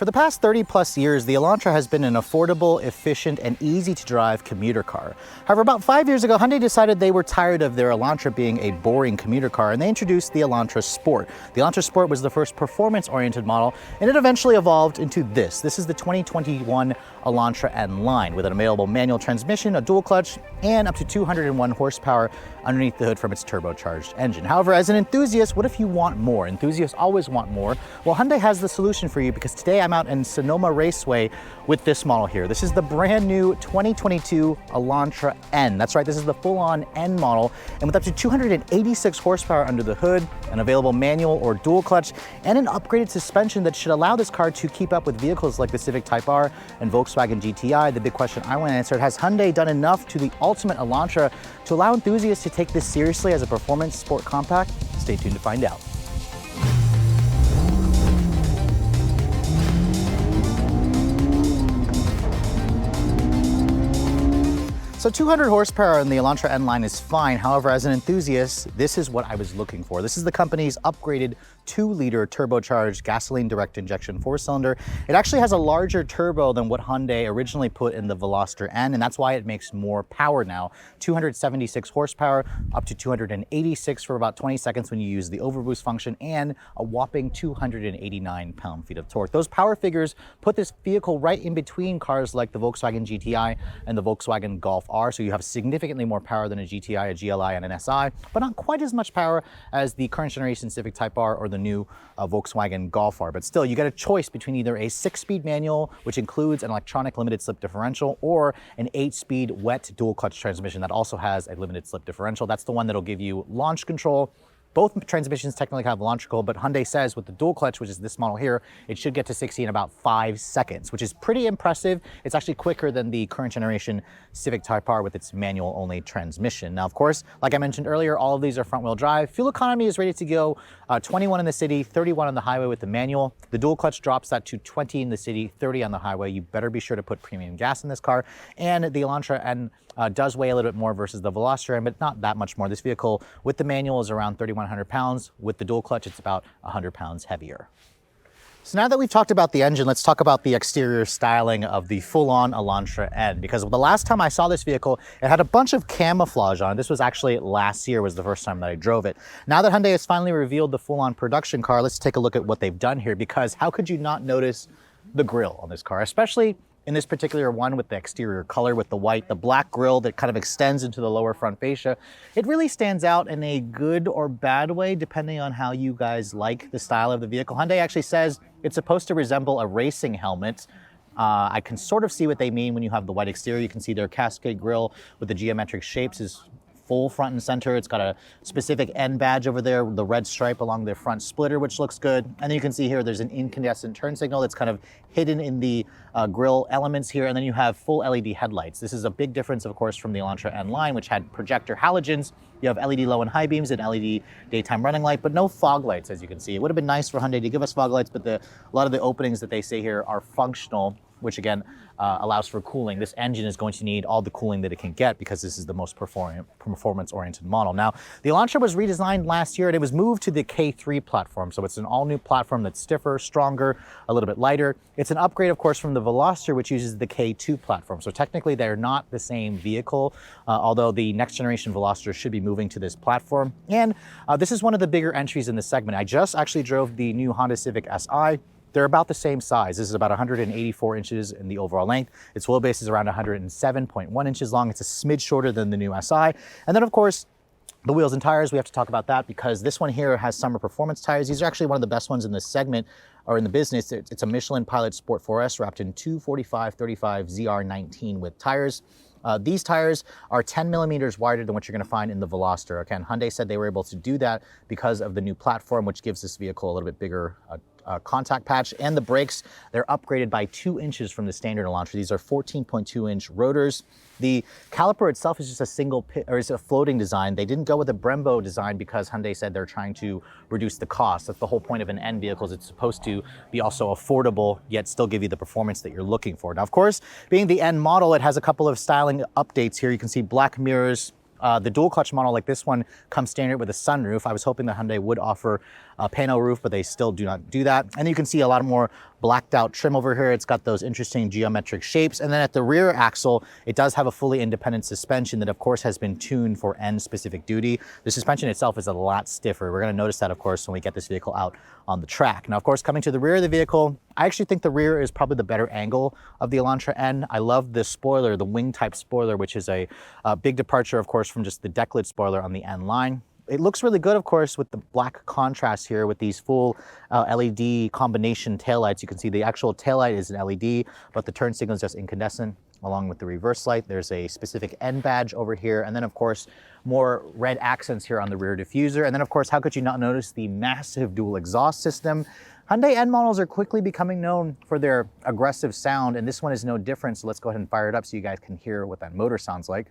For the past 30 plus years, the Elantra has been an affordable, efficient, and easy to drive commuter car. However, about 5 years ago, Hyundai decided they were tired of their Elantra being a boring commuter car, and they introduced the Elantra Sport. The Elantra Sport was the first performance-oriented model, and it eventually evolved into this. This is the 2021 Elantra N line with an available manual transmission, a dual clutch, and up to 201 horsepower underneath the hood from its turbocharged engine. However, as an enthusiast, what if you want more? Enthusiasts always want more. Well, Hyundai has the solution for you because today I'm out in Sonoma Raceway with this model here. This is the brand new 2022 Elantra N. That's right, this is the full-on N model, and with up to 286 horsepower under the hood, an available manual or dual clutch, and an upgraded suspension that should allow this car to keep up with vehicles like the Civic Type R and Volkswagen GTI. The big question I want to answer: has Hyundai done enough to the ultimate Elantra to allow enthusiasts to take this seriously as a performance sport compact? Stay tuned to find out. So 200 horsepower in the Elantra N line is fine. However, as an enthusiast, this is what I was looking for. This is the company's upgraded 2-liter turbocharged gasoline direct injection 4-cylinder. It actually has a larger turbo than what Hyundai originally put in the Veloster N, and that's why it makes more power now. 276 horsepower, up to 286 for about 20 seconds when you use the overboost function, and a whopping 289 pound-feet of torque. Those power figures put this vehicle right in between cars like the Volkswagen GTI and the Volkswagen Golf R, so you have significantly more power than a GTI, a GLI, and an SI, but not quite as much power as the current generation Civic Type R or the new Volkswagen Golf R. But still, you get a choice between either a 6-speed manual, which includes an electronic limited slip differential, or an 8-speed wet dual clutch transmission that also has a limited slip differential. That's the one that'll give you launch control. Both transmissions technically have launch control, but Hyundai says with the dual clutch, which is this model here, it should get to 60 in about 5 seconds, which is pretty impressive. It's actually quicker than the current generation Civic Type R with its manual only transmission. Now, of course, like I mentioned earlier, all of these are front wheel drive. Fuel economy is rated to go 21 in the city, 31 on the highway with the manual. The dual clutch drops that to 20 in the city, 30 on the highway. You better be sure to put premium gas in this car. And the Elantra N does weigh a little bit more versus the Veloster N, but not that much more. This vehicle with the manual is around 3,100 pounds. With the dual clutch, it's about 100 pounds heavier. So now that we've talked about the engine, let's talk about the exterior styling of the full-on Elantra N, because the last time I saw this vehicle, it had a bunch of camouflage on it. This was actually last year was the first time that I drove it. Now that Hyundai has finally revealed the full-on production car, let's take a look at what they've done here, because how could you not notice the grille on this car, especially in this particular one with the exterior color with the white, the black grille that kind of extends into the lower front fascia. It really stands out in a good or bad way, depending on how you guys like the style of the vehicle. Hyundai actually says it's supposed to resemble a racing helmet. I can sort of see what they mean when you have the white exterior. You can see their Cascade grille with the geometric shapes is full front and center. It's got a specific N badge over there, the red stripe along the front splitter, which looks good. And then you can see here there's an incandescent turn signal that's kind of hidden in the grille elements here. And then you have full LED headlights. This is a big difference, of course, from the Elantra N line, which had projector halogens. You have LED low and high beams and LED daytime running light, but no fog lights, as you can see. It would have been nice for Hyundai to give us fog lights, but a lot of the openings that they say here are functional, which again allows for cooling. This engine is going to need all the cooling that it can get because this is the most performance-oriented model. Now, the Elantra was redesigned last year and it was moved to the K3 platform. So it's an all-new platform that's stiffer, stronger, a little bit lighter. It's an upgrade, of course, from the Veloster, which uses the K2 platform. So technically, they're not the same vehicle, although the next generation Veloster should be moving to this platform. And this is one of the bigger entries in the segment. I just actually drove the new Honda Civic Si. They're about the same size. This is about 184 inches in the overall length. Its wheelbase is around 107.1 inches long. It's a smidge shorter than the new Si. And then, of course, the wheels and tires, we have to talk about that because this one here has summer performance tires. These are actually one of the best ones in this segment or in the business. It's a Michelin Pilot Sport 4S wrapped in 245/35 ZR19 with tires. These tires are 10 millimeters wider than what you're going to find in the Veloster. Again, Hyundai said they were able to do that because of the new platform, which gives this vehicle a little bit bigger contact patch. And the brakes, they're upgraded by 2 inches from the standard Elantra. These are 14.2-inch rotors. The caliper itself is just a single pit, or is a floating design. They didn't go with a Brembo design because Hyundai said they're trying to reduce the cost. That's the whole point of an N vehicle, is it's supposed to be also affordable, yet still give you the performance that you're looking for. Now, of course, being the N model, it has a couple of styling updates here. You can see black mirrors. The dual clutch model like this one comes standard with a sunroof. I was hoping that Hyundai would offer pano roof, but they still do not do that. And you can see a lot more blacked out trim over here. It's got those interesting geometric shapes. And then at the rear axle, it does have a fully independent suspension that of course has been tuned for N specific duty. The suspension itself is a lot stiffer. We're gonna notice that of course when we get this vehicle out on the track. Now of course, coming to the rear of the vehicle, I actually think the rear is probably the better angle of the Elantra N. I love the spoiler, the wing type spoiler, which is a big departure of course from just the deck lid spoiler on the N line. It looks really good, of course, with the black contrast here with these full LED combination taillights. You can see the actual taillight is an LED, but the turn signal is just incandescent, along with the reverse light. There's a specific N badge over here. And then, of course, more red accents here on the rear diffuser. And then, of course, how could you not notice the massive dual exhaust system? Hyundai N models are quickly becoming known for their aggressive sound, and this one is no different. So let's go ahead and fire it up so you guys can hear what that motor sounds like.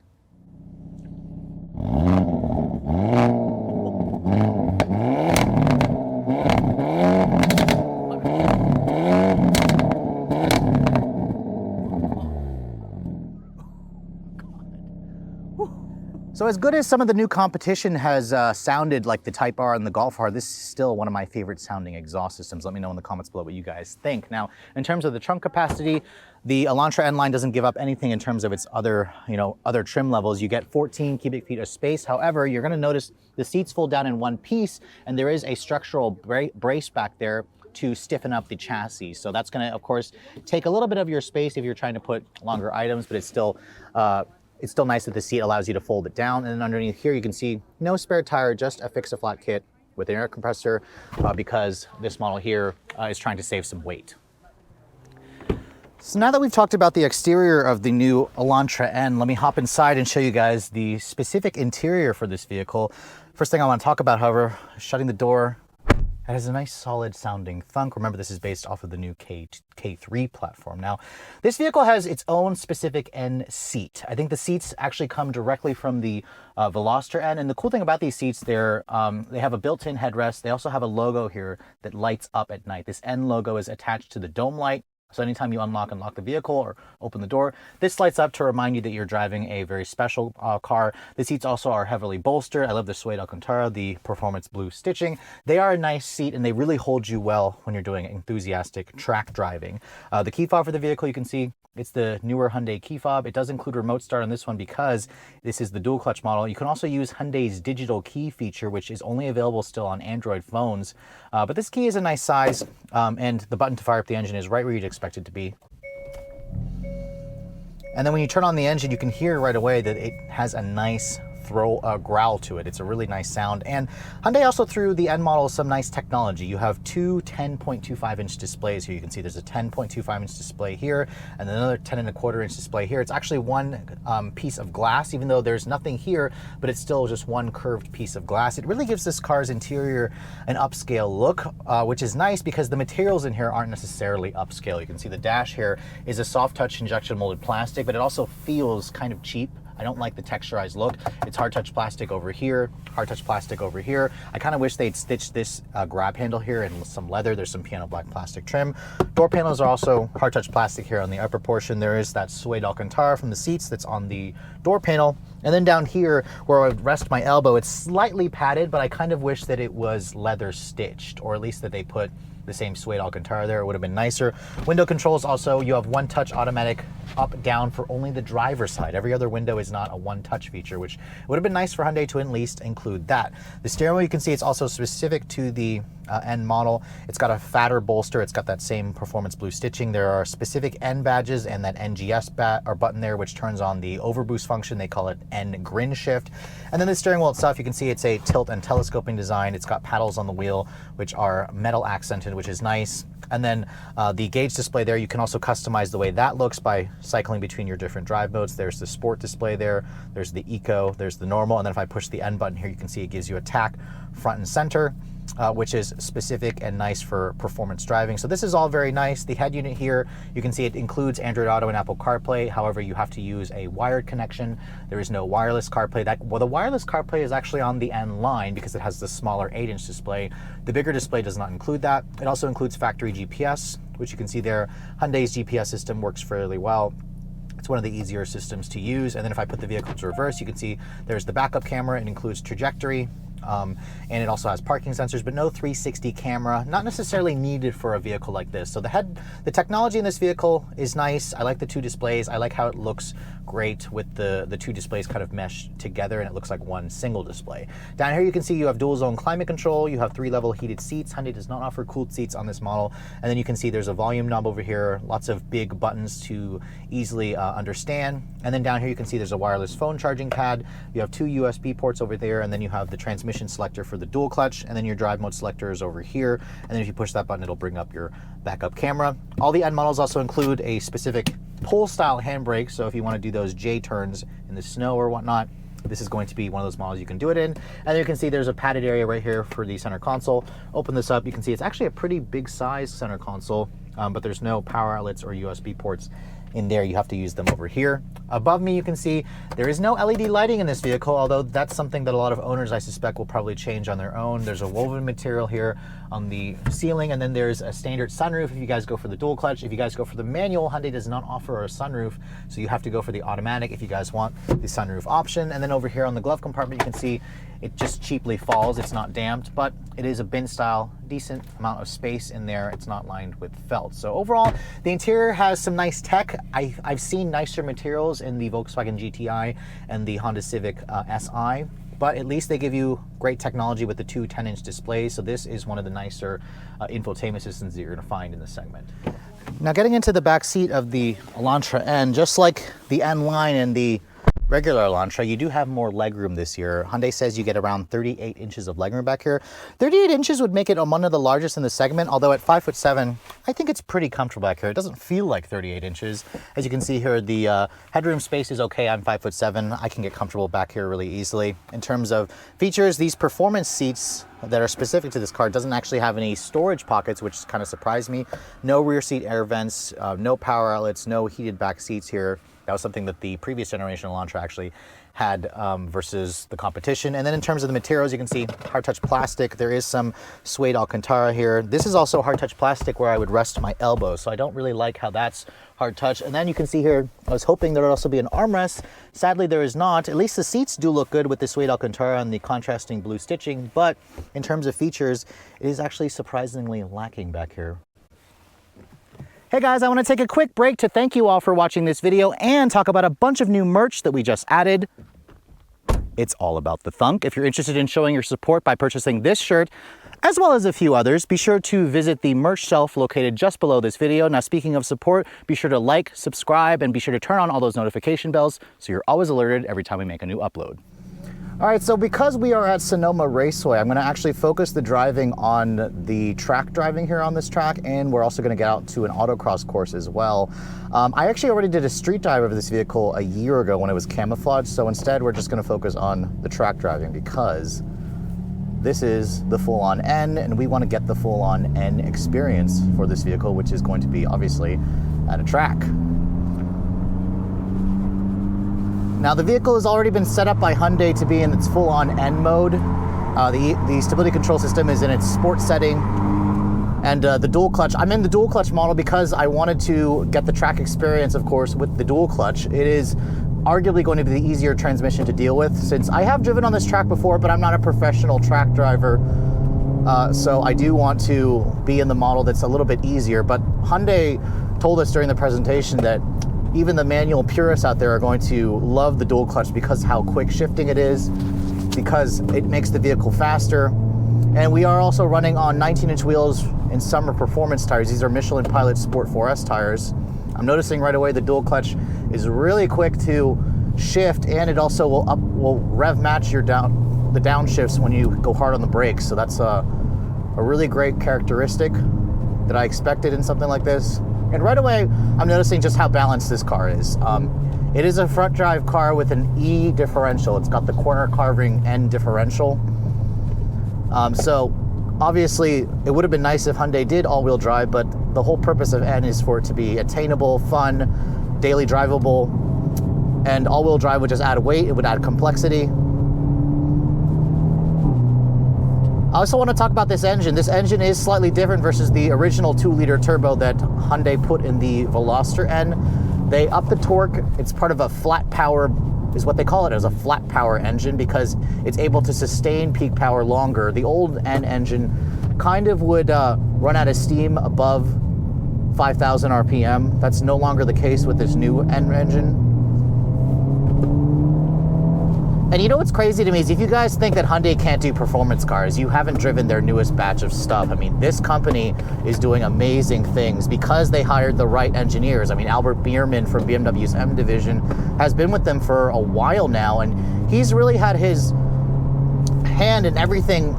So as good as some of the new competition has sounded like the Type R and the Golf R, this is still one of my favorite sounding exhaust systems. Let me know in the comments below what you guys think. Now, in terms of the trunk capacity, the Elantra N line doesn't give up anything in terms of its other, other trim levels. You get 14 cubic feet of space. However, you're gonna notice the seats fold down in one piece, and there is a structural brace back there to stiffen up the chassis. So that's gonna, of course, take a little bit of your space if you're trying to put longer items, but it's still nice that the seat allows you to fold it down. And then underneath here, you can see no spare tire, just a fix-a-flat kit with an air compressor because this model here is trying to save some weight. So now that we've talked about the exterior of the new Elantra N, let me hop inside and show you guys the specific interior for this vehicle. First thing I want to talk about, however, shutting the door. It has a nice solid sounding thunk. Remember, this is based off of the new K3 platform. Now, this vehicle has its own specific N seat. I think the seats actually come directly from the Veloster N. And the cool thing about these seats, they have a built-in headrest. They also have a logo here that lights up at night. This N logo is attached to the dome light. So anytime you unlock the vehicle or open the door, this lights up to remind you that you're driving a very special car. The seats also are heavily bolstered. I love the suede Alcantara, the performance blue stitching. They are a nice seat and they really hold you well when you're doing enthusiastic track driving. The key fob for the vehicle, you can see it's the newer Hyundai key fob. It does include remote start on this one because this is the dual clutch model. You can also use Hyundai's digital key feature, which is only available still on Android phones. But this key is a nice size, and the button to fire up the engine is right where you'd expect it to be. And then when you turn on the engine, you can hear right away that it has a nice growl to it. It's a really nice sound. And Hyundai also threw the N model some nice technology. You have two 10.25-inch displays here. You can see there's a 10.25-inch display here and another 10.25-inch display here. It's actually one piece of glass, even though there's nothing here, but it's still just one curved piece of glass. It really gives this car's interior an upscale look, which is nice because the materials in here aren't necessarily upscale. You can see the dash here is a soft touch injection molded plastic, but it also feels kind of cheap. I don't like the texturized look. It's hard touch plastic over here, hard touch plastic over here. I kind of wish they'd stitched this grab handle here in some leather. There's some piano black plastic trim. Door panels are also hard touch plastic here on the upper portion. There is that suede Alcantara from the seats that's on the door panel. And then down here where I would rest my elbow, it's slightly padded, but I kind of wish that it was leather stitched, or at least that they put the same suede Alcantara there. It would have been nicer. Window controls also, you have one touch automatic up, down for only the driver's side. Every other window is not a one touch feature, which would have been nice for Hyundai to at least include that. The steering wheel, you can see it's also specific to the N model. It's got a fatter bolster. It's got that same performance blue stitching. There are specific N badges and that NGS button there, which turns on the overboost function. They call it N grin shift. And then the steering wheel itself, you can see it's a tilt and telescoping design. It's got paddles on the wheel, which are metal accented, which is nice. And then the gauge display there, you can also customize the way that looks by cycling between your different drive modes. There's the sport display there, there's the eco, there's the normal, and then if I push the N button here, you can see it gives you a tack front and center, which is specific and nice for performance driving. So this is all very nice. The head unit here, you can see it includes Android Auto and Apple CarPlay. However, you have to use a wired connection. There is no wireless CarPlay. The wireless CarPlay is actually on the N line because it has the smaller 8-inch display. The bigger display does not include that. It also includes factory GPS, which you can see there. Hyundai's GPS system works fairly well. It's one of the easier systems to use. And then if I put the vehicle to reverse, you can see there's the backup camera. It includes trajectory. and it also has parking sensors, but no 360 camera, not necessarily needed for a vehicle like this. So the technology in this vehicle is nice. I like the two displays. I like how it looks great with the two displays kind of meshed together, and it looks like one single display. Down here you can see you have dual zone climate control, you have 3-level heated seats. Hyundai does not offer cooled seats on this model. And then you can see there's a volume knob over here, lots of big buttons to easily understand. And then down here you can see there's a wireless phone charging pad. You have 2 USB ports over there, and then you have the transmission selector for the dual clutch, and then your drive mode selector is over here. And then if you push that button, it'll bring up your backup camera. All the N models also include a specific pull style handbrake, so if you want to do those J turns in the snow or whatnot, this is going to be one of those models you can do it in. And then you can see there's a padded area right here for the center console. Open this up, you can see it's actually a pretty big size center console, but there's no power outlets or USB ports in there. You have to use them over here. Above me you can see there is no LED lighting in this vehicle, although that's something that a lot of owners I suspect will probably change on their own. There's a woven material here on the ceiling, and then there's a standard sunroof if you guys go for the dual clutch. If you guys go for the manual, Hyundai does not offer a sunroof, so you have to go for the automatic if you guys want the sunroof option. And then over here on the glove compartment you can see it just cheaply falls. It's not damped, but it is a bin style, decent amount of space in there. It's not lined with felt. So overall, the interior has some nice tech. I've seen nicer materials in the Volkswagen GTI and the Honda Civic SI, but at least they give you great technology with the two 10-inch displays. So this is one of the nicer infotainment systems that you're gonna find in the segment. Now getting into the back seat of the Elantra N, just like the N line and the regular Elantra, you do have more legroom this year. Hyundai says you get around 38 inches of legroom back here. 38 inches would make it one of the largest in the segment, although at 5'7", I think it's pretty comfortable back here. It doesn't feel like 38 inches. As you can see here, the headroom space is okay. I'm 5'7". I can get comfortable back here really easily. In terms of features, these performance seats that are specific to this car doesn't actually have any storage pockets, which kind of surprised me. No rear seat air vents, no power outlets, no heated back seats here. That was something that the previous generation Elantra actually had versus the competition. And then in terms of the materials, you can see hard touch plastic. There is some suede Alcantara here. This is also hard touch plastic where I would rest my elbows, so I don't really like how that's hard touch. And then you can see here, I was hoping there would also be an armrest. Sadly, there is not. At least the seats do look good with the suede Alcantara and the contrasting blue stitching, but in terms of features, it is actually surprisingly lacking back here. Hey guys, I want to take a quick break to thank you all for watching this video and talk about a bunch of new merch that we just added. It's all about the thunk. If you're interested in showing your support by purchasing this shirt, as well as a few others, be sure to visit the merch shelf located just below this video. Now, speaking of support, be sure to like, subscribe, and be sure to turn on all those notification bells so you're always alerted every time we make a new upload. All right, so because we are at Sonoma Raceway, I'm gonna actually focus the driving on the track driving here on this track, and we're also gonna get out to an autocross course as well. I actually already did a street dive of this vehicle a year ago when it was camouflaged, so instead we're just gonna focus on the track driving because this is the full-on N, and we wanna get the full-on N experience for this vehicle, which is going to be obviously at a track. Now the vehicle has already been set up by Hyundai to be in its full-on N mode. The stability control system is in its sport setting. And the dual clutch, I'm in the dual clutch model because I wanted to get the track experience, of course, with the dual clutch. It is arguably going to be the easier transmission to deal with, since I have driven on this track before, but I'm not a professional track driver. So I do want to be in the model that's a little bit easier. But Hyundai told us during the presentation that even the manual purists out there are going to love the dual clutch because how quick shifting it is, because it makes the vehicle faster. And we are also running on 19-inch wheels in summer performance tires. These are Michelin Pilot Sport 4S tires. I'm noticing right away the dual clutch is really quick to shift, and it also will rev match your the downshifts when you go hard on the brakes. So that's a really great characteristic that I expected in something like this. And right away, I'm noticing just how balanced this car is. It is a front drive car with an E differential. It's got the corner carving N differential. So obviously, it would have been nice if Hyundai did all-wheel drive, but the whole purpose of N is for it to be attainable, fun, daily drivable, and all-wheel drive would just add weight, it would add complexity. I also want to talk about this engine. This engine is slightly different versus the original 2-liter turbo that Hyundai put in the Veloster N. They upped the torque. It's part of a flat power is what they call it as a flat power engine, because it's able to sustain peak power longer. The old N engine kind of would run out of steam above 5,000 RPM. That's no longer the case with this new N engine. And you know what's crazy to me is if you guys think that Hyundai can't do performance cars, you haven't driven their newest batch of stuff. I mean, this company is doing amazing things because they hired the right engineers. I mean, Albert Biermann from BMW's M division has been with them for a while now, and he's really had his hand in everything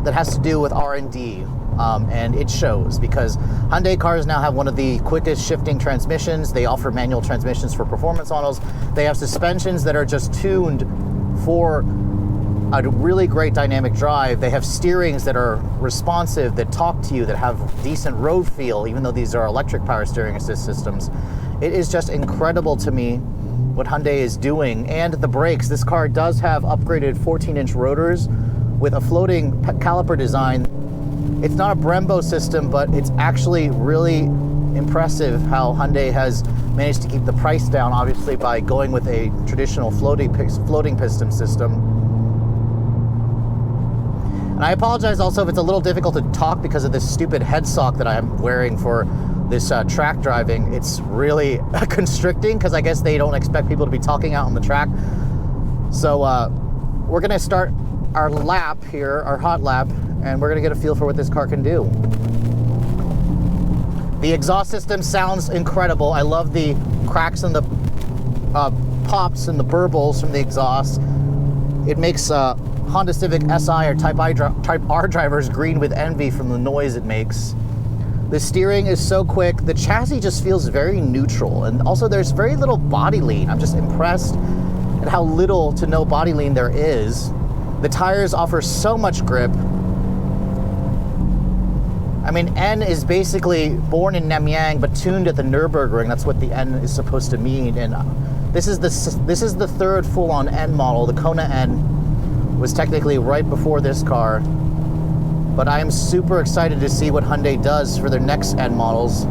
that has to do with R&D. And it shows, because Hyundai cars now have one of the quickest shifting transmissions. They offer manual transmissions for performance models. They have suspensions that are just tuned for a really great dynamic drive. They have steerings that are responsive, that talk to you, that have decent road feel, even though these are electric power steering assist systems. It is just incredible to me what Hyundai is doing. And the brakes, this car does have upgraded 14-inch rotors with a floating caliper design. It's not a Brembo system, but it's actually really impressive how Hyundai has managed to keep the price down, obviously, by going with a traditional floating piston system. And I apologize also if it's a little difficult to talk because of this stupid head sock that I'm wearing for this track driving. It's really constricting because I guess they don't expect people to be talking out on the track. So we're gonna start our lap here, our hot lap, and we're gonna get a feel for what this car can do. The exhaust system sounds incredible. I love the cracks and the pops and the burbles from the exhaust. It makes Honda Civic Si or Type R drivers green with envy from the noise it makes. The steering is so quick. The chassis just feels very neutral, and also there's very little body lean. I'm just impressed at how little to no body lean there is. The tires offer so much grip. I mean, N is basically born in Namyang but tuned at the Nürburgring. That's what the N is supposed to mean. And this is the third full-on N model. The Kona N was technically right before this car. But I am super excited to see what Hyundai does for their next N models.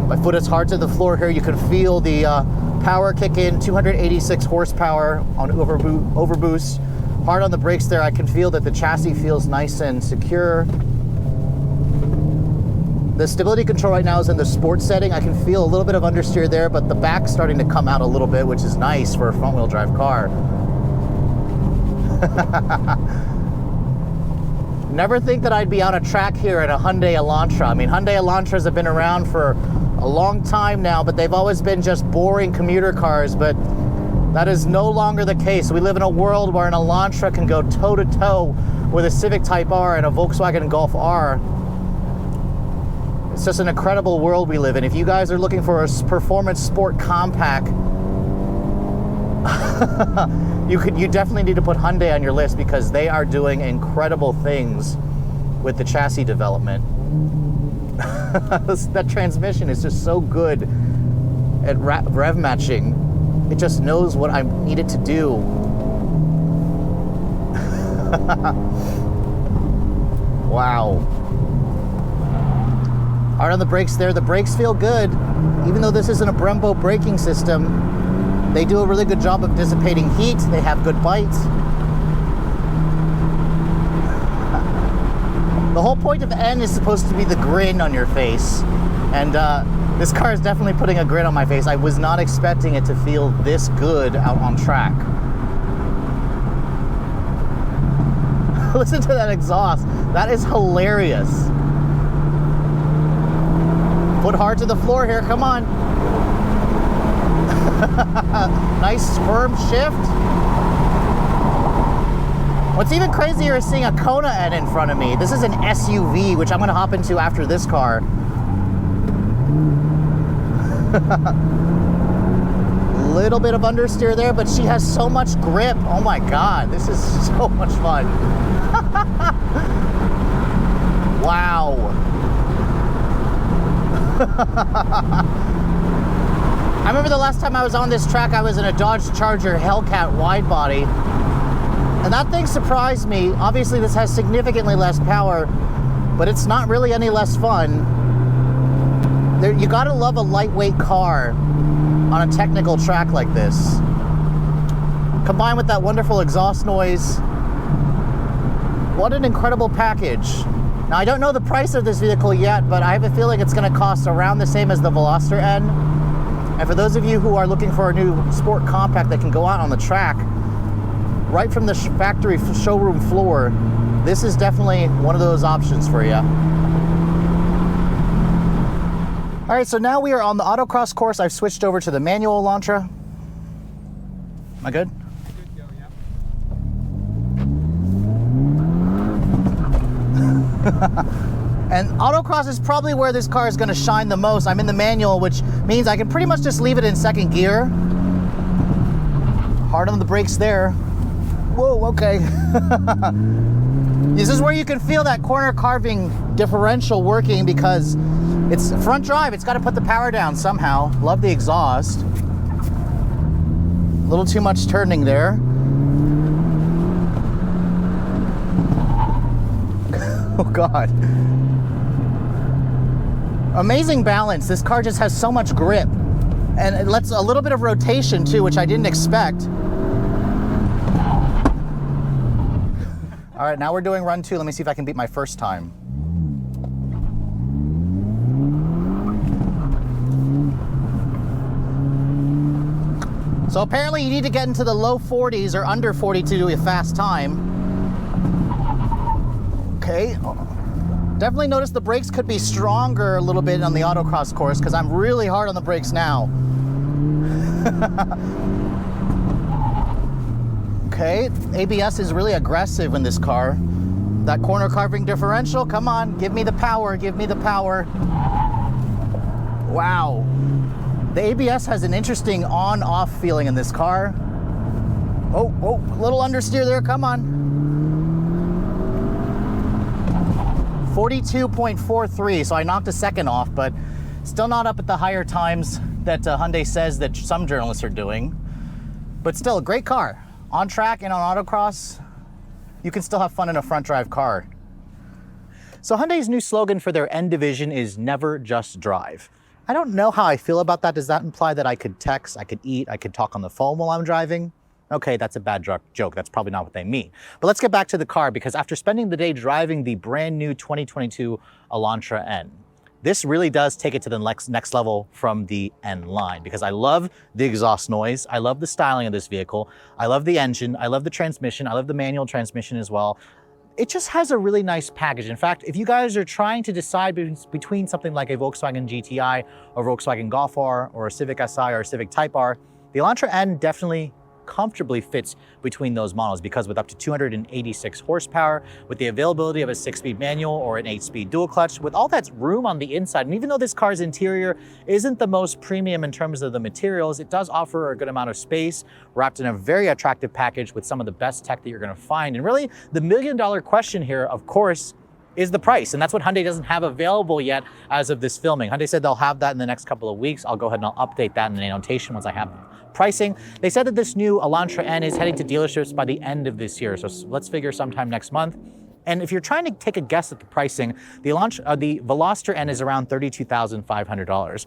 My foot is hard to the floor here. You can feel the power kick in, 286 horsepower on overboost. Hard on the brakes there. I can feel that the chassis feels nice and secure. The stability control right now is in the sports setting. I can feel a little bit of understeer there, but the back's starting to come out a little bit, which is nice for a front-wheel drive car. Never think that I'd be on a track here in a Hyundai Elantra. I mean, Hyundai Elantras have been around for a long time now, but they've always been just boring commuter cars, but that is no longer the case. We live in a world where an Elantra can go toe-to-toe with a Civic Type R and a Volkswagen Golf R. It's just an incredible world we live in. If you guys are looking for a performance sport compact, you definitely need to put Hyundai on your list, because they are doing incredible things with the chassis development. That transmission is just so good at rev matching. It just knows what I need it to do. Wow. Hard on the brakes there. The brakes feel good. Even though this isn't a Brembo braking system, they do a really good job of dissipating heat. They have good bite. The whole point of N is supposed to be the grin on your face. And this car is definitely putting a grin on my face. I was not expecting it to feel this good out on track. Listen to that exhaust. That is hilarious. Foot hard to the floor here, come on. Nice firm shift. What's even crazier is seeing a Kona N in front of me. This is an SUV, which I'm gonna hop into after this car. Little bit of understeer there, but she has so much grip. Oh my God, this is so much fun. Wow. I remember the last time I was on this track, I was in a Dodge Charger Hellcat wide body, and that thing surprised me. Obviously this has significantly less power, but it's not really any less fun. You gotta love a lightweight car on a technical track like this. combined with that wonderful exhaust noise. What an incredible package. Now, I don't know the price of this vehicle yet, but I have a feeling it's going to cost around the same as the Veloster N. And for those of you who are looking for a new sport compact that can go out on the track, right from the factory showroom floor, this is definitely one of those options for you. All right, so now we are on the autocross course. I've switched over to the manual Elantra. Am I good? Good go, yeah. And autocross is probably where this car is going to shine the most. I'm in the manual, which means I can pretty much just leave it in second gear. Hard on the brakes there. Whoa, okay. This is where you can feel that corner carving differential working because it's front drive. It's got to put the power down somehow. Love the exhaust. A little too much turning there. Oh God. Amazing balance. This car just has so much grip. And it lets a little bit of rotation too, which I didn't expect. All right, now we're doing run 2. Let me see if I can beat my first time. So apparently you need to get into the low 40s or under 40 to do a fast time. Okay. Definitely notice the brakes could be stronger a little bit on the autocross course because I'm really hard on the brakes now. Okay, ABS is really aggressive in this car. That corner carving differential, come on, give me the power, give me the power. Wow. The ABS has an interesting on-off feeling in this car. Oh, a little understeer there, come on. 42.43, so I knocked a second off, but still not up at the higher times that Hyundai says that some journalists are doing. But still, a great car. On track and on autocross, you can still have fun in a front drive car. So Hyundai's new slogan for their N division is never just drive. I don't know how I feel about that. Does that imply that I could text, I could eat, I could talk on the phone while I'm driving? Okay, that's a bad joke. That's probably not what they mean. But let's get back to the car because after spending the day driving the brand new 2022 Elantra N, this really does take it to the next level from the N line because I love the exhaust noise. I love the styling of this vehicle. I love the engine. I love the transmission. I love the manual transmission as well. It just has a really nice package. In fact, if you guys are trying to decide between something like a Volkswagen GTI or Volkswagen Golf R or a Civic Si or a Civic Type R, the Elantra N definitely comfortably fits between those models because with up to 286 horsepower, with the availability of a 6-speed manual or an 8-speed dual clutch, with all that room on the inside, and even though this car's interior isn't the most premium in terms of the materials, it does offer a good amount of space wrapped in a very attractive package with some of the best tech that you're going to find. And really, the million-dollar question here, of course, is the price. And that's what Hyundai doesn't have available yet as of this filming. Hyundai said they'll have that in the next couple of weeks. I'll go ahead and I'll update that in the annotation once I have pricing. They said that this new Elantra N is heading to dealerships by the end of this year. So let's figure sometime next month. And if you're trying to take a guess at the pricing, the Veloster N is around $32,500.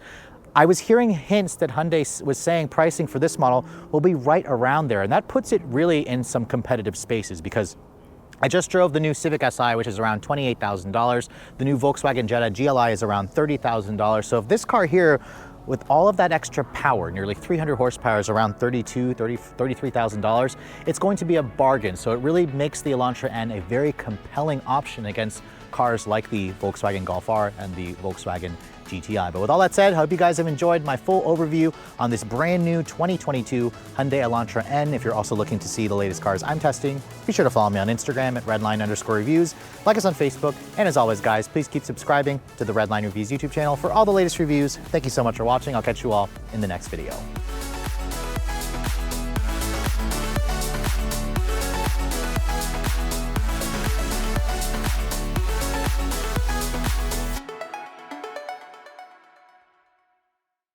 I was hearing hints that Hyundai was saying pricing for this model will be right around there. And that puts it really in some competitive spaces because I just drove the new Civic Si, which is around $28,000. The new Volkswagen Jetta GLI is around $30,000. So if this car here, with all of that extra power, nearly 300 horsepower, is around $33,000, it's going to be a bargain. So it really makes the Elantra N a very compelling option against cars like the Volkswagen Golf R and the Volkswagen GTI. But with all that said, I hope you guys have enjoyed my full overview on this brand new 2022 Hyundai Elantra N. If you're also looking to see the latest cars I'm testing, be sure to follow me on Instagram at Redline_reviews, like us on Facebook, and as always, guys, please keep subscribing to the Redline Reviews YouTube channel for all the latest reviews. Thank you so much for watching. I'll catch you all in the next video.